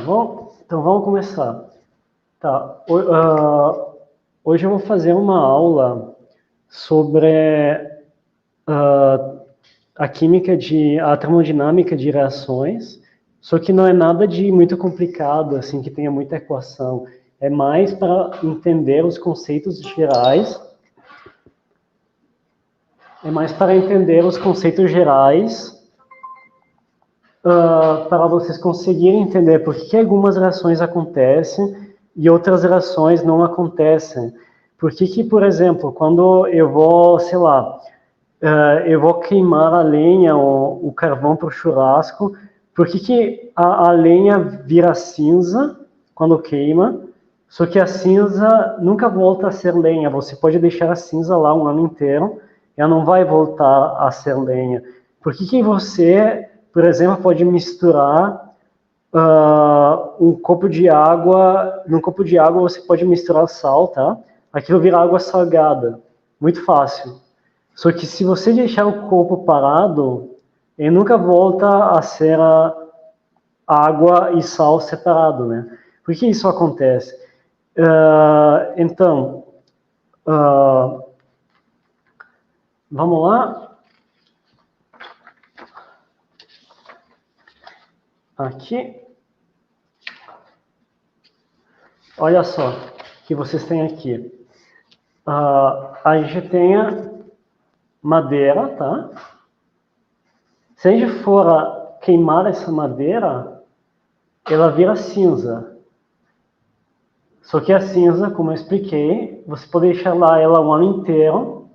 bom? Então vamos começar. Tá. Hoje eu vou fazer uma aula sobre a termodinâmica de reações, só que não é nada de muito complicado, assim, que tenha muita equação. É mais para entender os conceitos gerais. Para vocês conseguirem entender por que algumas reações acontecem e outras reações não acontecem. Por que, por exemplo, quando eu vou, sei lá, eu vou queimar a lenha ou o carvão para o churrasco, por que a lenha vira cinza quando queima, só que a cinza nunca volta a ser lenha? Você pode deixar a cinza lá um ano inteiro, ela não vai voltar a ser lenha. Por que você, por exemplo, pode misturar um copo de água, num copo de água você pode misturar sal, tá? Aquilo vira água salgada, muito fácil. Só que se você deixar o copo parado, ele nunca volta a ser água e sal separado, né? Por que isso acontece? Então, vamos lá. Aqui. Olha só o que vocês têm aqui. A gente tem a madeira, tá? Se a gente for queimar essa madeira, ela vira cinza. Só que a cinza, como eu expliquei, você pode deixar lá ela o ano inteiro,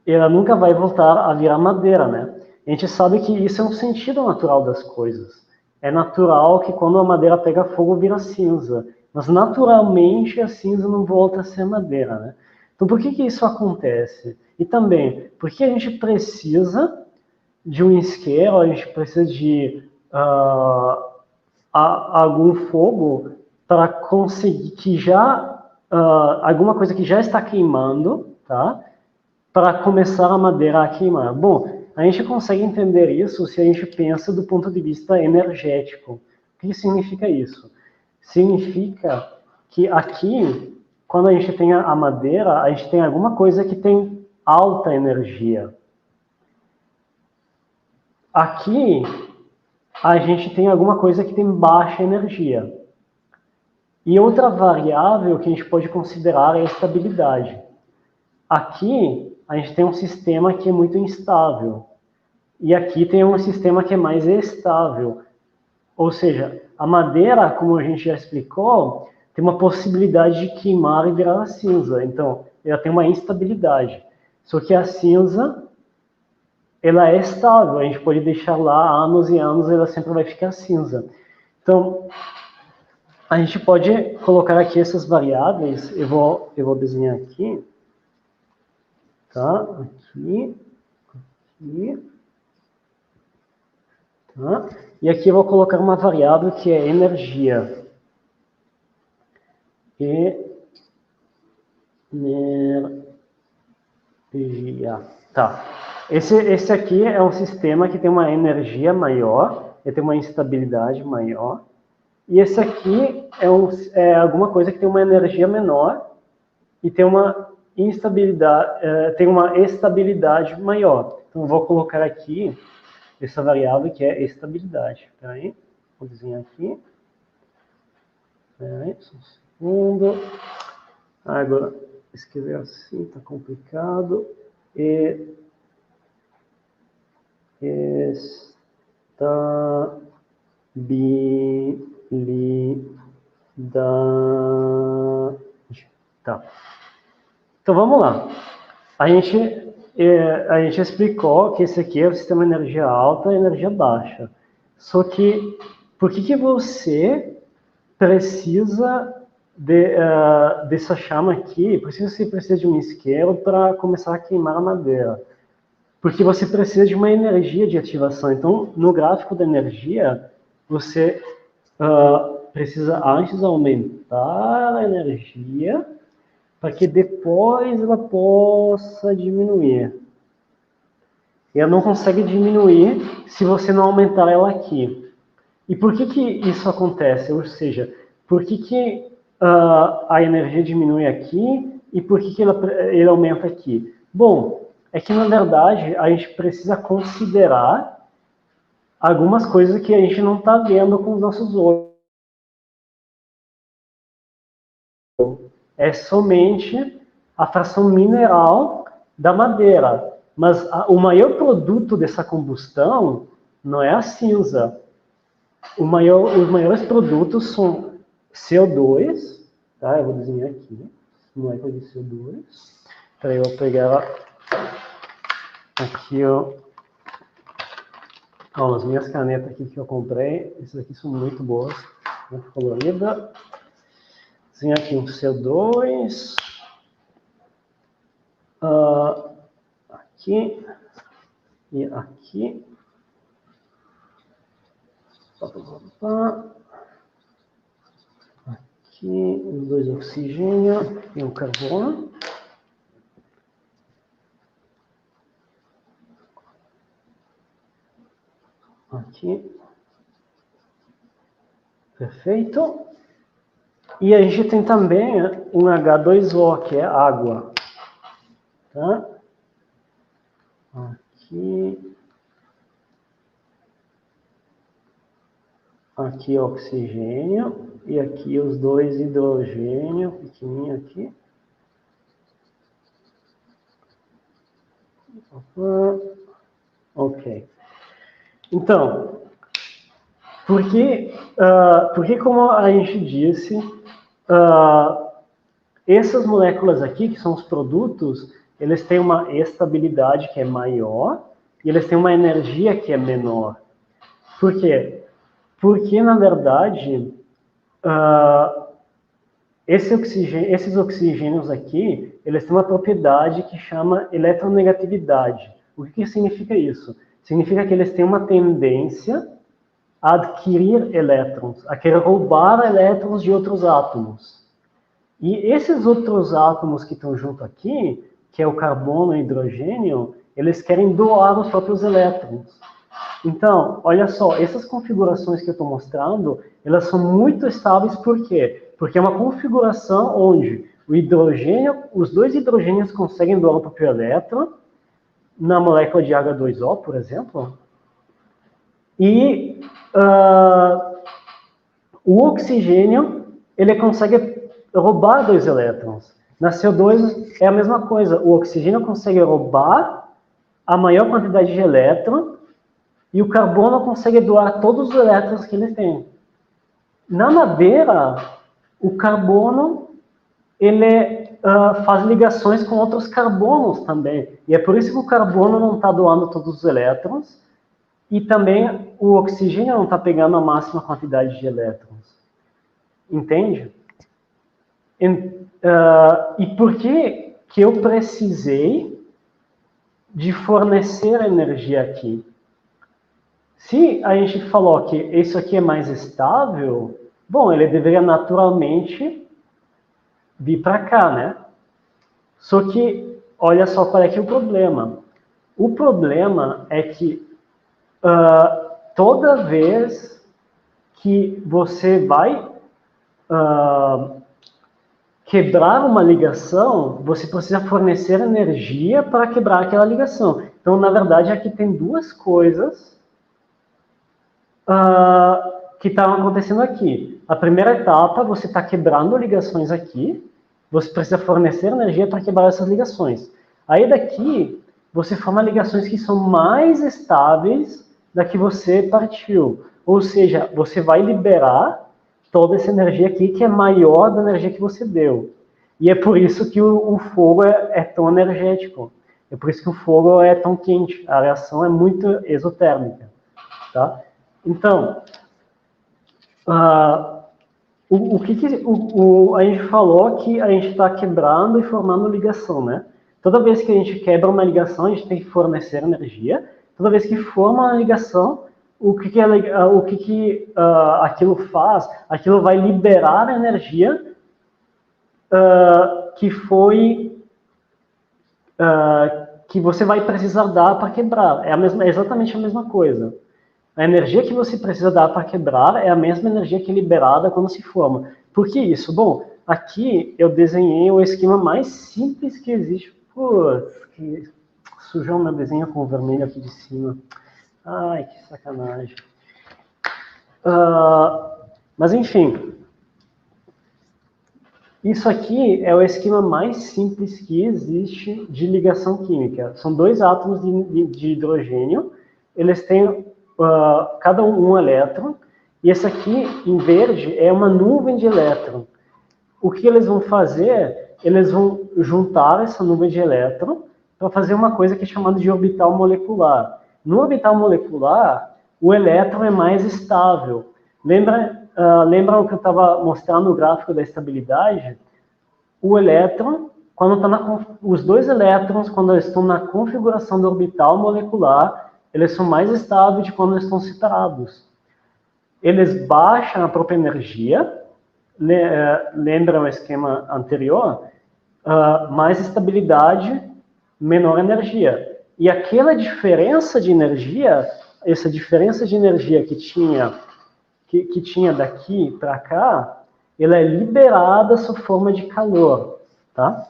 ela nunca vai voltar a virar madeira, né? A gente sabe que isso é um sentido natural das coisas. É natural que quando a madeira pega fogo, vira cinza. Mas naturalmente a cinza não volta a ser madeira, né? Então por que isso acontece? E também, por que a gente precisa de um isqueiro, a gente precisa de algum fogo para conseguir que alguma coisa que já está queimando, tá? Para começar a madeira a queimar. Bom, a gente consegue entender isso se a gente pensa do ponto de vista energético. O que significa isso? Significa que aqui, quando a gente tem a madeira, a gente tem alguma coisa que tem alta energia. Aqui, a gente tem alguma coisa que tem baixa energia. E outra variável que a gente pode considerar é a estabilidade. Aqui, a gente tem um sistema que é muito instável. E aqui tem um sistema que é mais estável. Ou seja, a madeira, como a gente já explicou, tem uma possibilidade de queimar e virar cinza. Então, ela tem uma instabilidade. Só que a cinza, ela é estável. A gente pode deixar lá anos e anos, ela sempre vai ficar cinza. Então, a gente pode colocar aqui essas variáveis. Eu vou desenhar aqui. Tá? Aqui. Tá? E aqui eu vou colocar uma variável que é energia. Energia. Tá. Esse aqui é um sistema que tem uma energia maior, ele tem uma instabilidade maior. E esse aqui é alguma coisa que tem uma energia menor e tem uma instabilidade, tem uma estabilidade maior. Então eu vou colocar aqui essa variável que é estabilidade. Peraí, vou desenhar aqui. Peraí, só um segundo. Agora, escrever assim tá complicado. Estabilidade. Tá. Então vamos lá. A gente explicou que esse aqui é o sistema de energia alta e energia baixa. Só que, por que você precisa dessa chama aqui? Por que você precisa de um isqueiro para começar a queimar a madeira? Porque você precisa de uma energia de ativação. Então, no gráfico da energia, você precisa antes aumentar a energia para que depois ela possa diminuir. E ela não consegue diminuir se você não aumentar ela aqui. E por que isso acontece? Ou seja, por que a energia diminui aqui e por que ele aumenta aqui? Bom, é que, na verdade, a gente precisa considerar algumas coisas que a gente não está vendo com os nossos olhos. É somente a fração mineral da madeira. Mas o maior produto dessa combustão não é a cinza. Os maiores produtos são CO2, tá? Eu vou desenhar aqui, molécula de CO2. Para eu pegar aqui, ó, as minhas canetas aqui que eu comprei. Essas aqui são muito boas, né? Colorida. Desenhar aqui um CO2. Aqui e aqui. Aqui os dois oxigênio e um carbono. Aqui. Perfeito. E a gente tem também um H2O, que é água. Tá? Aqui. Aqui oxigênio. E aqui os dois hidrogênio, pequenininho aqui. Ok. Então, porque como a gente disse, essas moléculas aqui, que são os produtos, eles têm uma estabilidade que é maior e eles têm uma energia que é menor. Por quê? Porque, na verdade, esses oxigênios aqui, eles têm uma propriedade que chama eletronegatividade. O que significa isso? Significa que eles têm uma tendência a adquirir elétrons, a querer roubar elétrons de outros átomos. E esses outros átomos que estão junto aqui, que é o carbono e o hidrogênio, eles querem doar os próprios elétrons. Então, olha só, essas configurações que eu estou mostrando, elas são muito estáveis, por quê? Porque é uma configuração onde o hidrogênio, os dois hidrogênios conseguem doar o próprio elétron, na molécula de H2O, por exemplo, e o oxigênio, ele consegue roubar dois elétrons. Na CO2 é a mesma coisa, o oxigênio consegue roubar a maior quantidade de elétrons, e o carbono consegue doar todos os elétrons que ele tem. Na madeira, o carbono ele faz ligações com outros carbonos também. E é por isso que o carbono não está doando todos os elétrons. E também o oxigênio não está pegando a máxima quantidade de elétrons. Entende? E por que eu precisei de fornecer energia aqui? Se a gente falou que isso aqui é mais estável, bom, ele deveria naturalmente vir para cá, né? Só que, olha só qual é que é o problema. O problema é que toda vez que você vai quebrar uma ligação, você precisa fornecer energia para quebrar aquela ligação. Então, na verdade, aqui tem duas coisas que estão acontecendo aqui. A primeira etapa, você está quebrando ligações aqui, você precisa fornecer energia para quebrar essas ligações. Aí daqui, você forma ligações que são mais estáveis da que você partiu. Ou seja, você vai liberar toda essa energia aqui, que é maior da energia que você deu. E é por isso que o fogo é tão energético. É por isso que o fogo é tão quente. A reação é muito exotérmica. Tá? Então, a gente falou que a gente está quebrando e formando ligação, né? Toda vez que a gente quebra uma ligação, a gente tem que fornecer energia. Toda vez que forma uma ligação, aquilo faz? Aquilo vai liberar a energia que você vai precisar dar para quebrar. É exatamente a mesma coisa. A energia que você precisa dar para quebrar é a mesma energia que é liberada quando se forma. Por que isso? Bom, aqui eu desenhei o esquema mais simples que existe. Putz, que sujou meu desenho com o vermelho aqui de cima. Ai, que sacanagem. Mas enfim, isso aqui é o esquema mais simples que existe de ligação química. São dois átomos de hidrogênio, eles têm cada um elétron, e esse aqui, em verde, é uma nuvem de elétron. O que eles vão fazer? Eles vão juntar essa nuvem de elétron para fazer uma coisa que é chamada de orbital molecular. No orbital molecular, o elétron é mais estável. Lembra o que eu estava mostrando no gráfico da estabilidade? O elétron, os dois elétrons, quando eles estão na configuração do orbital molecular, eles são mais estáveis de quando eles estão separados. Eles baixam a própria energia, lembra o esquema anterior? Mais estabilidade, menor energia. E aquela diferença de energia, essa diferença de energia que tinha daqui para cá, ela é liberada sob forma de calor, tá?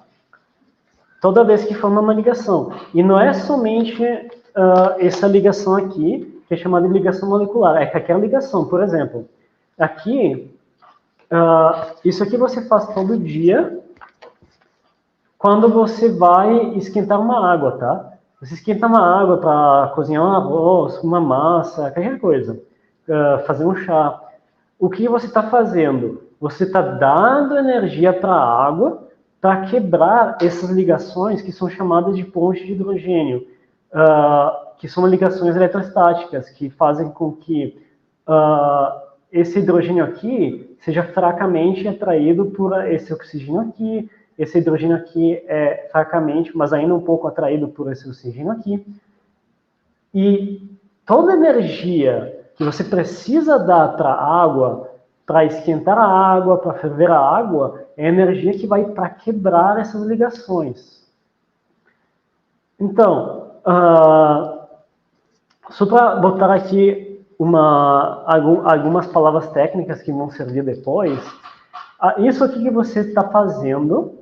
Toda vez que forma uma ligação. E não é somente essa ligação aqui, que é chamada de ligação molecular, é qualquer ligação. Por exemplo, aqui, isso aqui você faz todo dia, quando você vai esquentar uma água, tá? Você esquenta uma água para cozinhar um arroz, uma massa, qualquer coisa. Fazer um chá. O que você está fazendo? Você está dando energia para a água para quebrar essas ligações que são chamadas de pontes de hidrogênio, que são ligações eletrostáticas, que fazem com que esse hidrogênio aqui seja fracamente atraído por esse oxigênio aqui, esse hidrogênio aqui é fracamente, mas ainda um pouco atraído por esse oxigênio aqui. E toda energia que você precisa dar para a água, para esquentar a água, para ferver a água, é energia que vai para quebrar essas ligações. Então, só para botar aqui algumas palavras técnicas que vão servir depois, isso aqui que você está fazendo,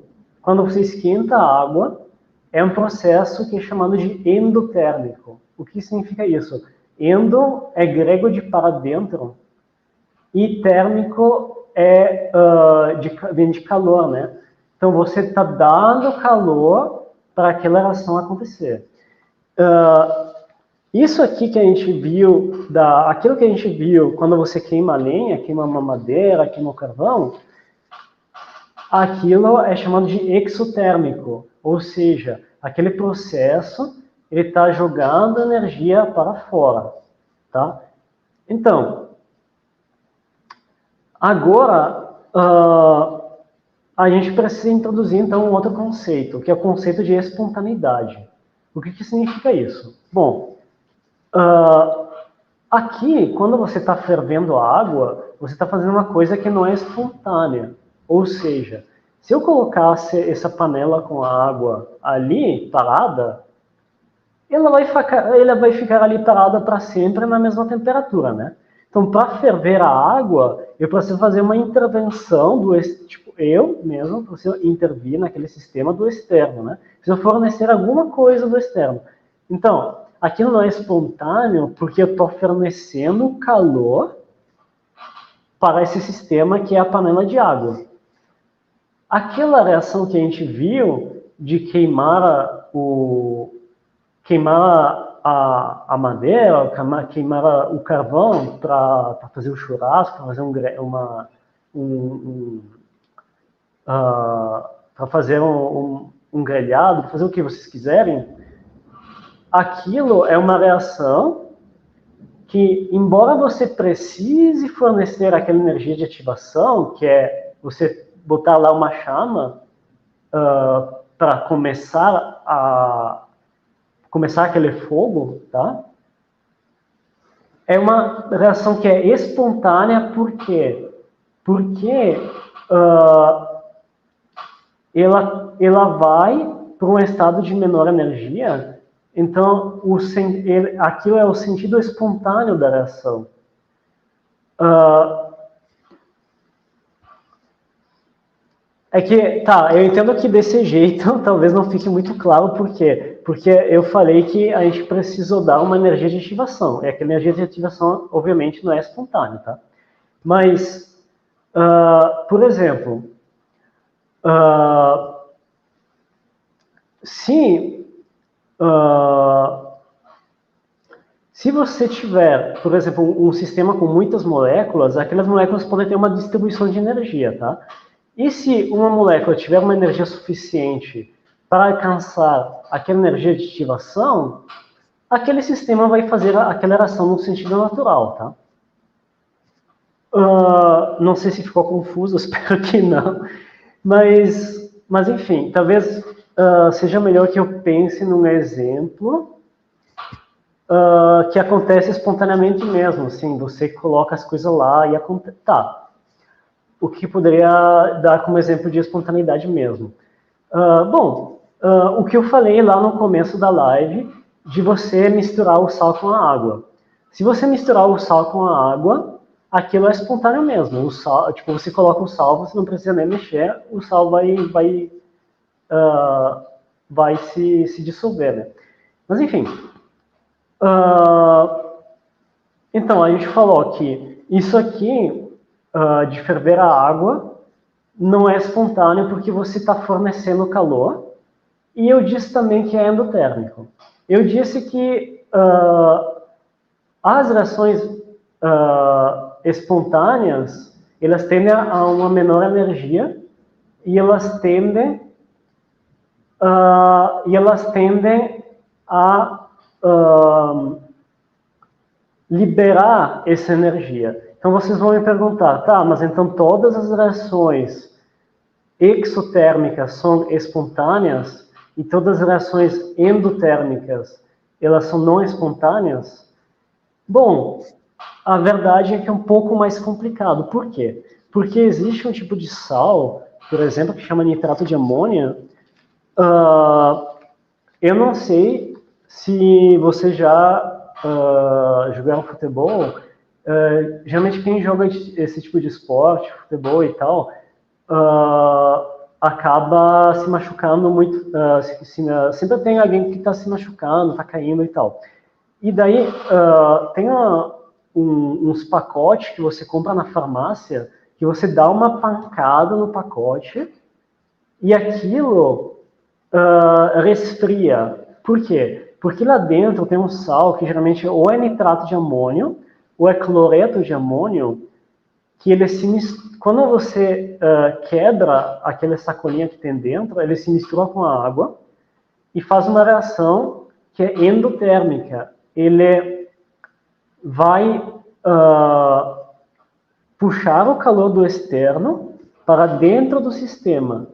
quando você esquenta a água, é um processo que é chamado de endotérmico. O que significa isso? Endo é grego de para dentro, e térmico vem de calor, né? Então você está dando calor para aquela reação acontecer. Isso aqui que a gente viu, aquilo que a gente viu quando você queima a lenha, queima uma madeira, queima o carvão, aquilo é chamado de exotérmico, ou seja, aquele processo ele está jogando energia para fora, tá? Então, agora a gente precisa introduzir então um outro conceito, que é o conceito de espontaneidade. O que significa isso? Bom, aqui, quando você está fervendo a água, você está fazendo uma coisa que não é espontânea. Ou seja, se eu colocasse essa panela com a água ali, parada, ela vai ficar ali parada para sempre na mesma temperatura, né? Então, para ferver a água, eu preciso fazer uma intervenção eu mesmo preciso intervir naquele sistema do externo, né? Preciso fornecer alguma coisa do externo. Então, aquilo não é espontâneo porque eu estou fornecendo calor para esse sistema que é a panela de água. Aquela reação que a gente viu de queimar a madeira, queimar o carvão para fazer o churrasco, para fazer para fazer um grelhado, para fazer o que vocês quiserem, aquilo é uma reação que, embora você precise fornecer aquela energia de ativação, que é você botar lá uma chama para começar aquele fogo, tá? É uma reação que é espontânea, por quê? Porque ela vai para um estado de menor energia, Então, aquilo é o sentido espontâneo da reação. É que, tá, eu entendo que desse jeito talvez não fique muito claro por quê. Porque eu falei que a gente precisou dar uma energia de ativação. E aquela energia de ativação, obviamente, não é espontânea, tá? Mas, por exemplo, se você tiver, por exemplo, um sistema com muitas moléculas, aquelas moléculas podem ter uma distribuição de energia, tá? E se uma molécula tiver uma energia suficiente para alcançar aquela energia de ativação, aquele sistema vai fazer a aceleração no sentido natural, tá? Não sei se ficou confuso, espero que não. Mas enfim, talvez seja melhor que eu pense num exemplo que acontece espontaneamente mesmo, assim, você coloca as coisas lá e acontece. Tá. O que poderia dar como exemplo de espontaneidade mesmo? O que eu falei lá no começo da live, de você misturar o sal com a água. Se você misturar o sal com a água, aquilo é espontâneo mesmo. O sal, tipo, você coloca o sal, você não precisa nem mexer, o sal vai se dissolver, né? Mas enfim. Então, a gente falou que isso aqui, de ferver a água, não é espontâneo porque você está fornecendo calor. E eu disse também que é endotérmico. Eu disse que as reações espontâneas, elas tendem a uma menor energia e elas tendem a liberar essa energia. Então vocês vão me perguntar, tá, mas então todas as reações exotérmicas são espontâneas e todas as reações endotérmicas elas são não espontâneas? Bom, a verdade é que é um pouco mais complicado. Por quê? Porque existe um tipo de sal, por exemplo, que chama nitrato de amônia. Eu não sei se você já jogaram futebol. Geralmente quem joga esse tipo de esporte, futebol e tal, acaba se machucando muito. Sempre tem alguém que está se machucando, está caindo e tal. E daí tem uns pacotes que você compra na farmácia, que você dá uma pancada no pacote e aquilo resfria. Por quê? Porque lá dentro tem um sal que geralmente ou é nitrato de amônio ou é cloreto de amônio, que ele quando você quebra aquela sacolinha que tem dentro, ele se mistura com a água e faz uma reação que é endotérmica. Ele vai puxar o calor do externo para dentro do sistema.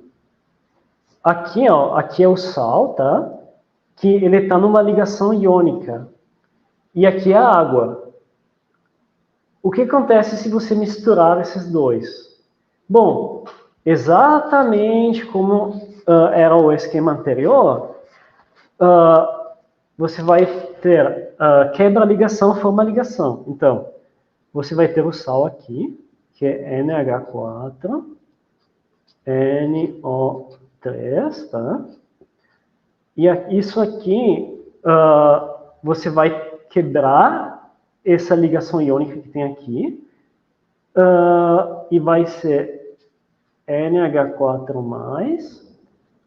Aqui, ó, aqui é o sal, tá? Que ele está numa ligação iônica. E aqui é a água. O que acontece se você misturar esses dois? Bom, exatamente como era o esquema anterior, você vai ter quebra ligação, forma ligação. Então, você vai ter o sal aqui, que é NH4, NO3, tá? E isso aqui, você vai quebrar essa ligação iônica que tem aqui, e vai ser NH4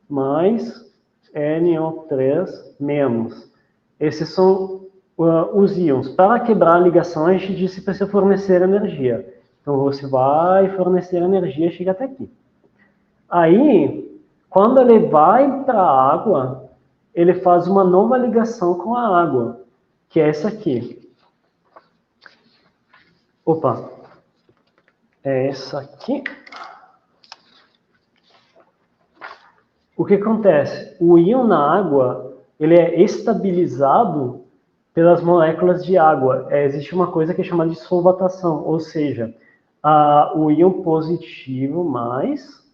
mais NO3 menos. Esses são os íons. Para quebrar a ligação, a gente disse que precisa fornecer energia. Então, você vai fornecer energia e chega até aqui. Aí, quando ele vai para a água, ele faz uma nova ligação com a água, que é essa aqui. Opa, é essa aqui. O que acontece? O íon na água, ele é estabilizado pelas moléculas de água. Existe uma coisa que é chamada de solvatação, ou seja, o íon positivo mais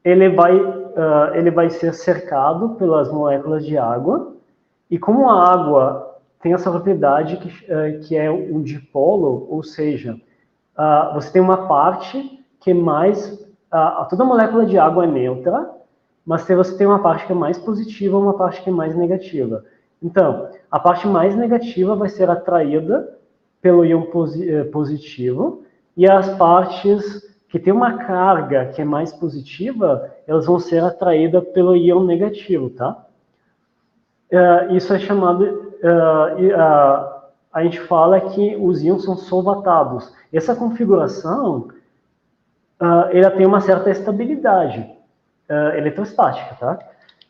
ele vai ser cercado pelas moléculas de água, e como a água tem essa propriedade que é um dipolo, ou seja, você tem uma parte que é mais... toda molécula de água é neutra, mas você tem uma parte que é mais positiva e uma parte que é mais negativa. Então, a parte mais negativa vai ser atraída pelo íon positivo, e as partes que tem uma carga que é mais positiva, elas vão ser atraídas pelo íon negativo, tá? Isso é chamado... a gente fala que os íons são solvatados. Essa configuração, ela tem uma certa estabilidade eletrostática, tá?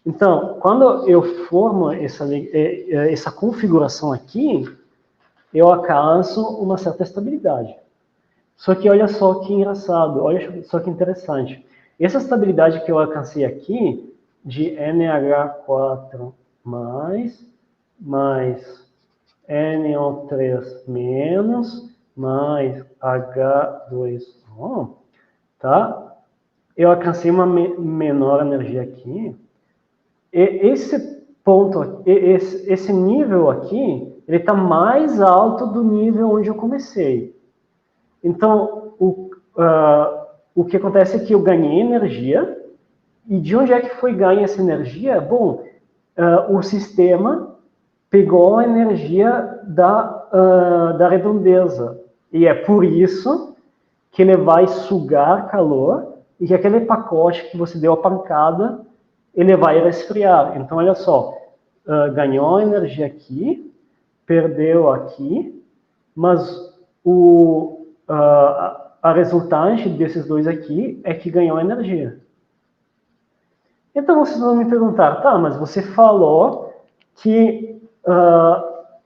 Então, quando eu formo essa configuração aqui, eu alcanço uma certa estabilidade. Só que olha só que engraçado, olha só que interessante. Essa estabilidade que eu alcancei aqui, de NH4 mais NO3 menos, mais H2O, tá? Eu alcancei uma menor energia aqui. E esse ponto, esse nível aqui, ele está mais alto do nível onde eu comecei. Então, o que acontece é que eu ganhei energia, e de onde é que foi ganha essa energia? Bom, o sistema pegou a energia da redondeza, e é por isso que ele vai sugar calor, e que aquele pacote que você deu a pancada, ele vai resfriar. Então, olha só, ganhou energia aqui, perdeu aqui, mas a resultante desses dois aqui é que ganhou energia. Então vocês vão me perguntar, tá, mas você falou que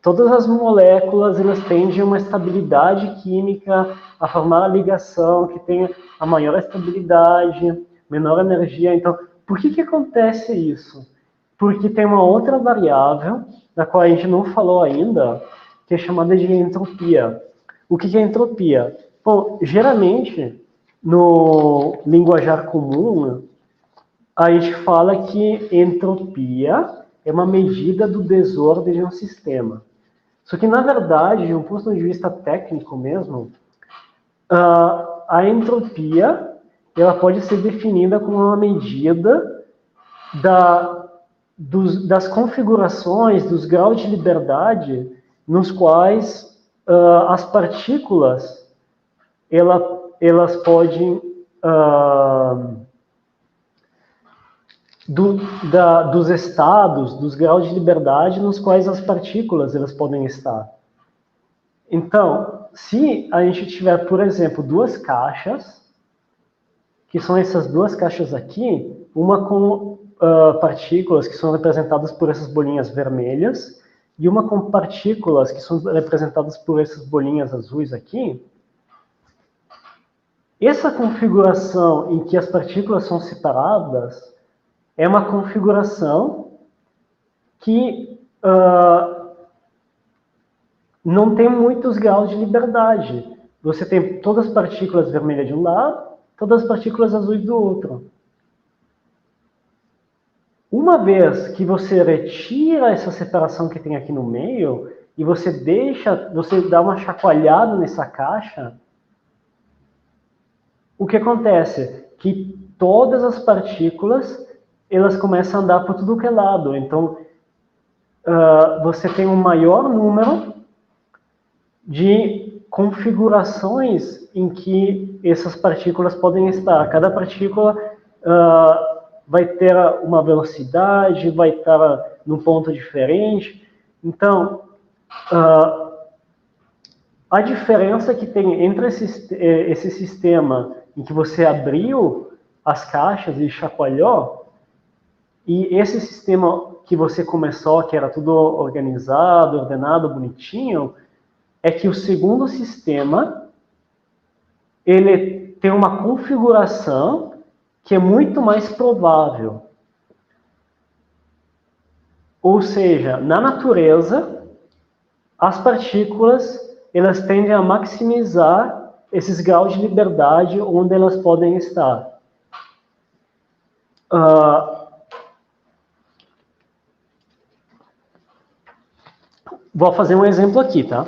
todas as moléculas elas tendem a uma estabilidade química, a formar a ligação que tenha a maior estabilidade, menor energia. Então, por que acontece isso? Porque tem uma outra variável, da qual a gente não falou ainda, que é chamada de entropia. O que é entropia? Bom, geralmente, no linguajar comum, a gente fala que entropia é uma medida do desordem de um sistema. Só que, na verdade, de um ponto de vista técnico mesmo, a entropia ela pode ser definida como uma medida das configurações, dos graus de liberdade nos quais as partículas elas podem dos estados, dos graus de liberdade nos quais as partículas elas podem estar. Então, se a gente tiver, por exemplo, duas caixas, que são essas duas caixas aqui, uma com partículas que são representadas por essas bolinhas vermelhas, e uma com partículas que são representadas por essas bolinhas azuis aqui, essa configuração em que as partículas são separadas é uma configuração que não tem muitos graus de liberdade. Você tem todas as partículas vermelhas de um lado, todas as partículas azuis do outro. Uma vez que você retira essa separação que tem aqui no meio, e você dá uma chacoalhada nessa caixa, o que acontece? Que todas as partículas, elas começam a andar por tudo que é lado. Então, você tem um maior número de configurações em que essas partículas podem estar. Cada partícula vai ter uma velocidade, vai estar num ponto diferente. Então, a diferença que tem entre esse sistema em que você abriu as caixas e chacoalhou, e esse sistema que você começou, que era tudo organizado, ordenado, bonitinho, é que o segundo sistema, ele tem uma configuração que é muito mais provável. Ou seja, na natureza, as partículas, elas tendem a maximizar esses graus de liberdade onde elas podem estar. Vou fazer um exemplo aqui, tá?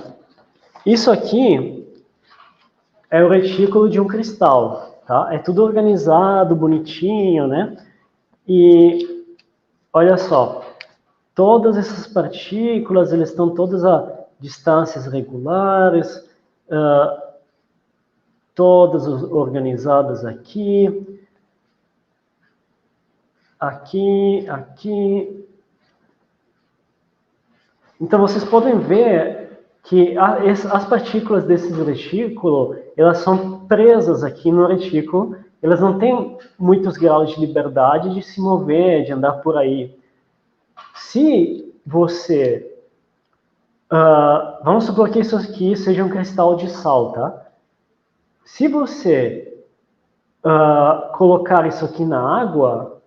Isso aqui é o retículo de um cristal, tá? É tudo organizado, bonitinho, né? E olha só, todas essas partículas, elas estão todas a distâncias regulares, todas organizadas aqui, aqui, aqui. Então, vocês podem ver que as partículas desse retículo, elas são presas aqui no retículo, elas não têm muitos graus de liberdade de se mover, de andar por aí. Se você... vamos supor que isso aqui seja um cristal de sal, tá? Se você colocar isso aqui na água,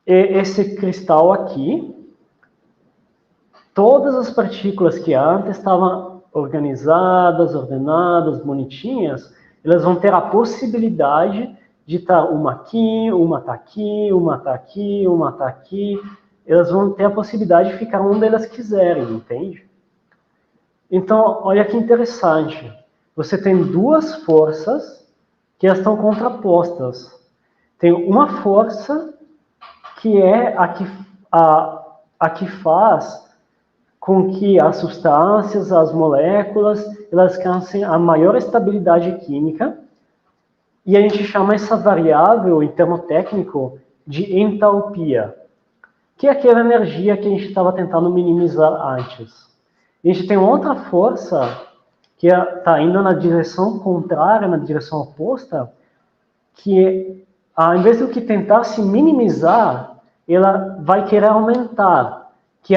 esse cristal aqui, todas as partículas que antes estavam organizadas, ordenadas, bonitinhas, elas vão ter a possibilidade de estar uma aqui, uma está aqui, uma está aqui, uma está aqui. Elas vão ter a possibilidade de ficar onde elas quiserem, entende? Então, olha que interessante. Você tem duas forças que elas estão contrapostas. Tem uma força que é a que faz com que as substâncias, as moléculas, elas alcancem a maior estabilidade química, e a gente chama essa variável, em termo técnico, de entalpia, que é aquela energia que a gente estava tentando minimizar antes. E a gente tem outra força, que está indo na direção contrária, na direção oposta, que ao invés do que tentar se minimizar, ela vai querer aumentar, que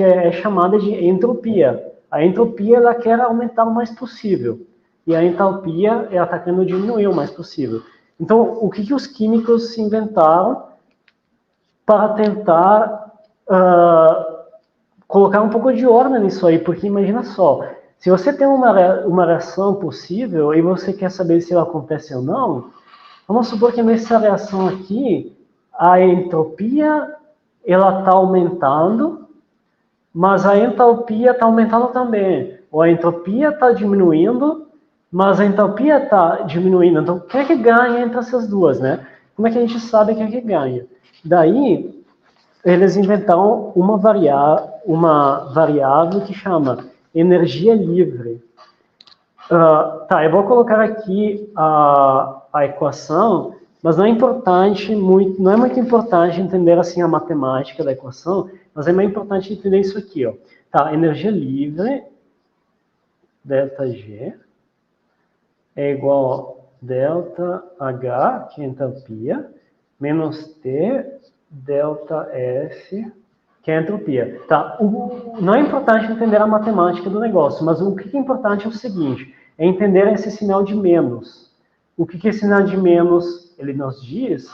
é chamada de entropia. A entropia, ela quer aumentar o mais possível. E a entalpia, ela está querendo diminuir o mais possível. Então, o que os químicos se inventaram para tentar colocar um pouco de ordem nisso aí? Porque imagina só, se você tem uma reação possível e você quer saber se ela acontece ou não, vamos supor que nessa reação aqui, a entropia ela está aumentando, mas a entalpia está aumentando também. Ou a entropia está diminuindo, mas a entalpia está diminuindo. Então, quem é que ganha entre essas duas, né? Como é que a gente sabe quem é que ganha? Daí, eles inventaram uma variável que chama energia livre. Tá, eu vou colocar aqui a equação, mas não é importante não é muito importante entender assim a matemática da equação, mas é mais importante entender isso aqui, ó. Tá, energia livre ΔG é igual a ΔH, que é entalpia, menos T ΔS, que é a entropia. Tá, não é importante entender a matemática do negócio, mas o que é importante é o seguinte, é entender esse sinal de menos. O que é esse sinal de menos? Ele nos diz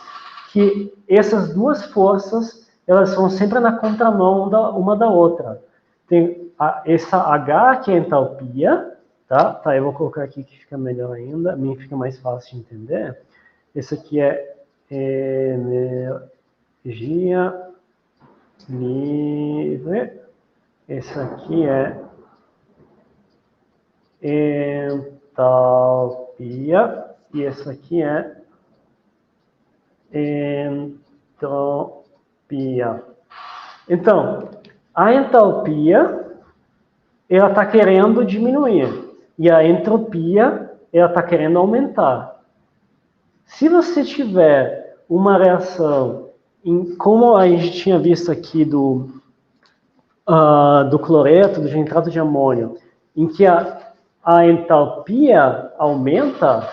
que essas duas forças, elas são sempre na contramão uma da outra. Tem essa H, que é a entalpia, tá? Eu vou colocar aqui que fica melhor ainda, a mim fica mais fácil de entender. Esse aqui é energia livre. Esse aqui é entalpia. E esse aqui é entropia. Então, a entalpia, ela está querendo diminuir. E a entropia, ela está querendo aumentar. Se você tiver uma reação, como a gente tinha visto aqui do cloreto, do nitrato de amônio, em que a entalpia aumenta,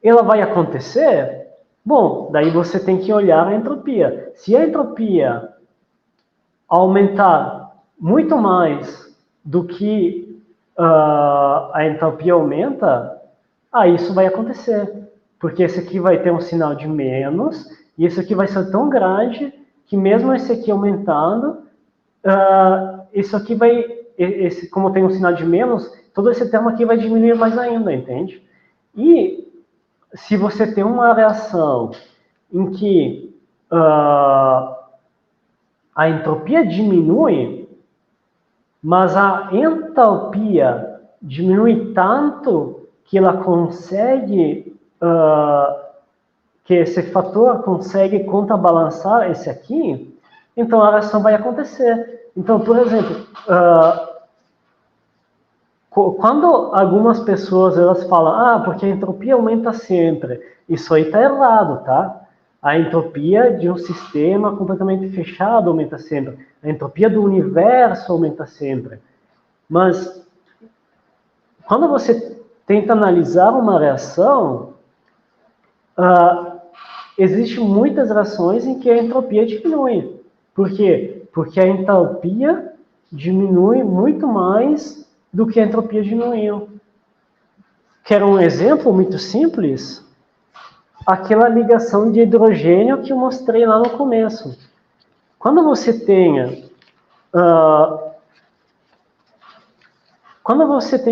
ela vai acontecer? Bom, daí você tem que olhar a entropia. Se a entropia aumentar muito mais do que a entalpia aumenta, isso vai acontecer. Porque esse aqui vai ter um sinal de menos, e esse aqui vai ser tão grande que mesmo esse aqui aumentando, isso aqui vai, como tem um sinal de menos, todo esse termo aqui vai diminuir mais ainda, entende? E se você tem uma reação em que a entropia diminui, mas a entalpia diminui tanto que ela consegue, que esse fator consegue contrabalançar esse aqui, então a reação vai acontecer. Então, por exemplo, quando algumas pessoas elas falam, porque a entropia aumenta sempre, isso aí está errado, tá? A entropia de um sistema completamente fechado aumenta sempre. A entropia do universo aumenta sempre. Mas, quando você tenta analisar uma reação, existem muitas reações em que a entropia diminui. Por quê? Porque a entalpia diminui muito mais do que a entropia diminuiu. Quer um exemplo muito simples? Aquela ligação de hidrogênio que eu mostrei lá no começo. Quando você tem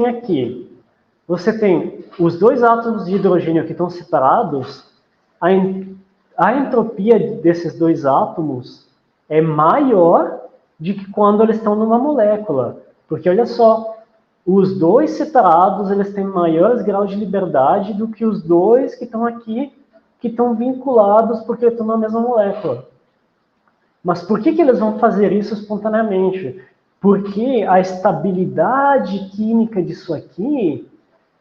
aqui, você tem os dois átomos de hidrogênio que estão separados, a entropia desses dois átomos é maior do que quando eles estão numa molécula. Porque olha só, os dois separados, eles têm maiores graus de liberdade do que os dois que estão aqui, que estão vinculados porque estão na mesma molécula. Mas por que eles vão fazer isso espontaneamente? Porque a estabilidade química disso aqui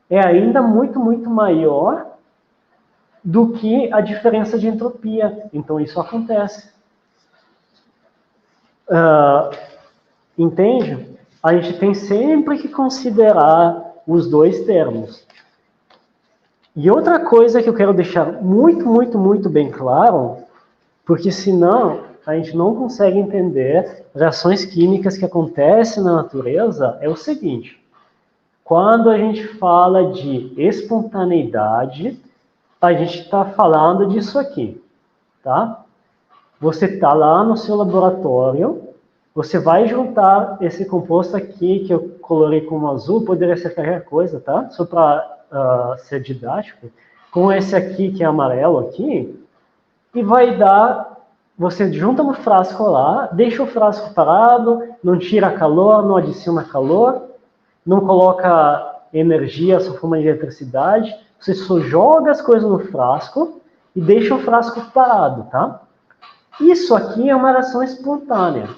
é ainda muito, muito maior do que a diferença de entropia. Então isso acontece. Entende? A gente tem sempre que considerar os dois termos. E outra coisa que eu quero deixar muito, muito, muito bem claro, porque senão a gente não consegue entender reações químicas que acontecem na natureza, é o seguinte: quando a gente fala de espontaneidade, a gente está falando disso aqui, tá? Você está lá no seu laboratório, você vai juntar esse composto aqui, que eu colorei como azul, poderia ser qualquer coisa, tá? Só para ser didático, com esse aqui, que é amarelo aqui, e vai dar, você junta no frasco lá, deixa o frasco parado, não tira calor, não adiciona calor, não coloca energia, só forma de eletricidade, você só joga as coisas no frasco e deixa o frasco parado, tá? Isso aqui é uma reação espontânea.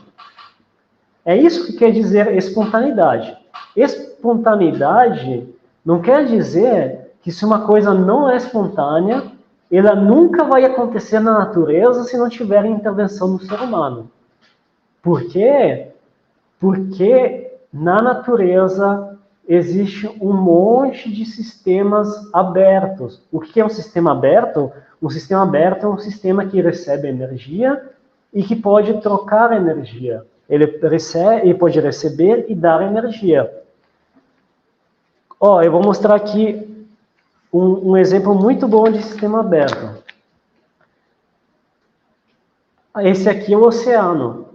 É isso que quer dizer espontaneidade. Espontaneidade não quer dizer que se uma coisa não é espontânea, ela nunca vai acontecer na natureza se não tiver intervenção do ser humano. Por quê? Porque na natureza existe um monte de sistemas abertos. O que é um sistema aberto? Um sistema aberto é um sistema que recebe energia e que pode trocar energia. Ele pode receber e dar energia. Eu vou mostrar aqui um exemplo muito bom de sistema aberto. Esse aqui é o oceano.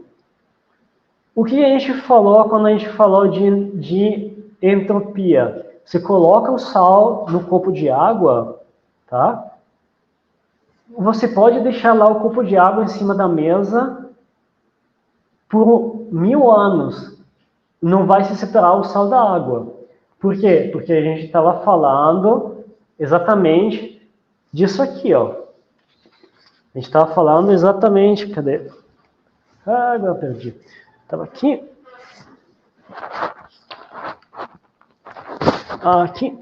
O que a gente falou quando a gente falou de entropia? Você coloca o sal no copo de água, tá? Você pode deixar lá o copo de água em cima da mesa por 1000 anos. Não vai se separar o sal da água. Por quê? Porque a gente estava falando exatamente disso aqui, ó. A gente estava falando exatamente... Cadê? Agora perdi. Estava aqui. Aqui.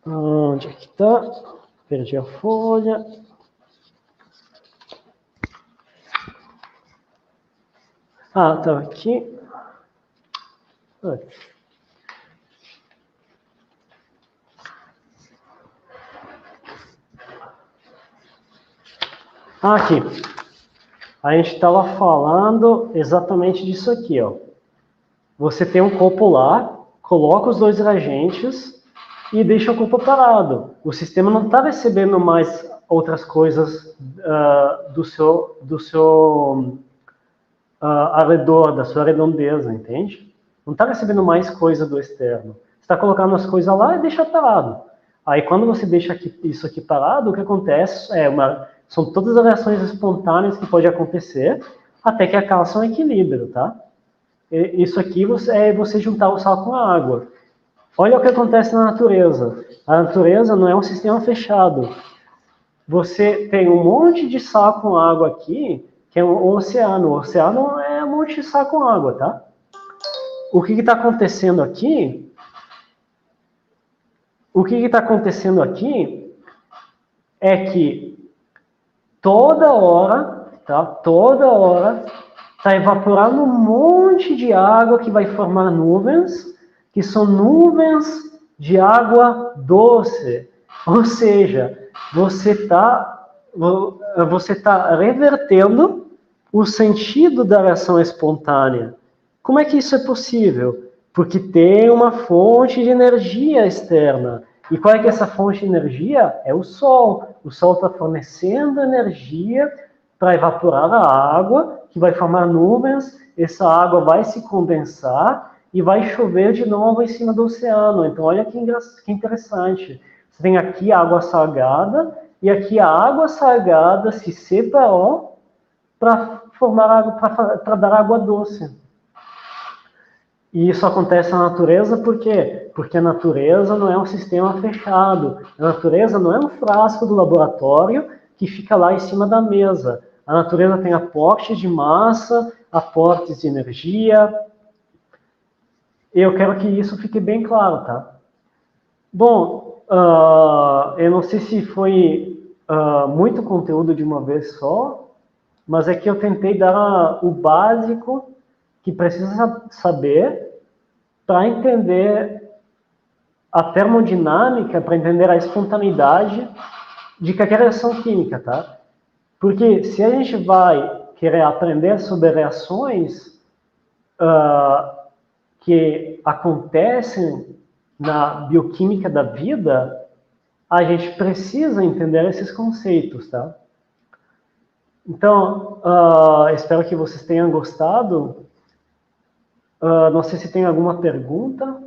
Onde é que está? Perdi a folha. Estava aqui. Aqui. A gente estava falando exatamente disso aqui, ó. Você tem um copo lá, coloca os dois reagentes e deixa o copo parado. O sistema não está recebendo mais outras coisas do seu arredor, da sua redondeza, entende? Não está recebendo mais coisa do externo. está colocando as coisas lá e deixa parado. Aí quando você deixa isso aqui parado, o que acontece são todas as reações espontâneas que podem acontecer até que alcançam um equilíbrio, tá? Isso aqui é você juntar o sal com a água. Olha o que acontece na natureza. A natureza não é um sistema fechado. Você tem um monte de sal com água aqui, que é o oceano. O oceano é um monte de sal com água, tá? O que está acontecendo aqui? O que está acontecendo aqui é que toda hora está evaporando um monte de água que vai formar nuvens, que são nuvens de água doce. Ou seja, você está revertendo o sentido da reação espontânea. Como é que isso é possível? Porque tem uma fonte de energia externa. E qual é que é essa fonte de energia? É o Sol. O Sol está fornecendo energia para evaporar a água, que vai formar nuvens, essa água vai se condensar e vai chover de novo em cima do oceano. Então, olha que interessante. Você tem aqui a água salgada, e aqui a água salgada se separou para formar água, para dar água doce. E isso acontece na natureza por quê? Porque a natureza não é um sistema fechado. A natureza não é um frasco do laboratório que fica lá em cima da mesa. A natureza tem aportes de massa, aportes de energia. Eu quero que isso fique bem claro, tá? Bom, eu não sei se foi muito conteúdo de uma vez só, mas é que eu tentei dar o básico que precisa saber para entender a termodinâmica, para entender a espontaneidade de qualquer reação química, tá? Porque se a gente vai querer aprender sobre reações que acontecem na bioquímica da vida, a gente precisa entender esses conceitos, tá? Então, espero que vocês tenham gostado. Não sei se tem alguma pergunta.